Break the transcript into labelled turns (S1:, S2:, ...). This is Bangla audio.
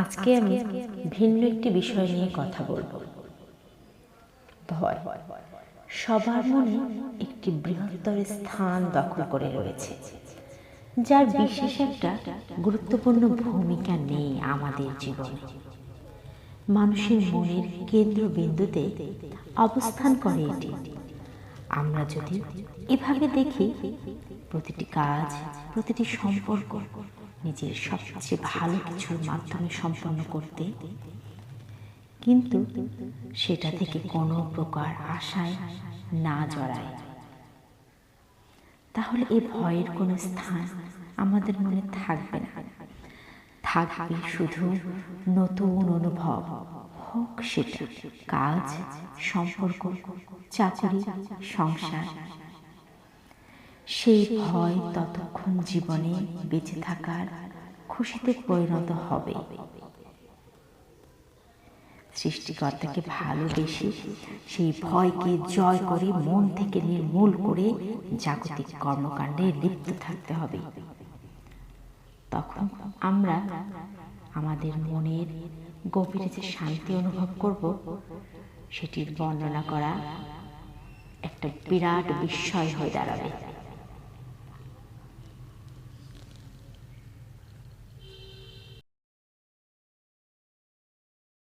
S1: আজকে আমি ভিন্ন একটি বিষয় নিয়ে কথা বলবো। ভয় সবার মনে একটি বৃহত্তর স্থান দখল করে রয়েছে, যার বিশেষ একটা গুরুত্বপূর্ণ ভূমিকা নেই আমাদের জীবনে। মানুষের মনের কেন্দ্রবিন্দুতে অবস্থান করে এটি। আমরা যদি এভাবে দেখি, প্রতিটি কাজ, প্রতিটি সম্পর্ক নিজের সবচেয়ে ভালো কিছুর মাধ্যমে সম্পন্ন করতে, কিন্তু সেটা থেকে কোনো প্রকার আশায় না জড়ায়, তাহলে এই ভয়ের কোনো স্থান আমাদের মনে থাকবে না। থাকবে শুধু নতুন অনুভব, হোক সেটা কাজ, সম্পর্ক, চাকরি, সংসার। সেই ভয় ততক্ষণ জীবনে বেঁচে থাকার খুশিতে পরিণত হবে। সৃষ্টিকর্তাকে ভালোবেসে সেই ভয়কে জয় করে মন থেকে নির্মূল করে জাগতিক কর্মকাণ্ডে লিপ্ত থাকতে হবে। তখন আমরা আমাদের মনের গভীরে যে শান্তি অনুভব করব, সেটির বর্ণনা করা একটা বিরাট বিস্ময় হয়ে দাঁড়াবে।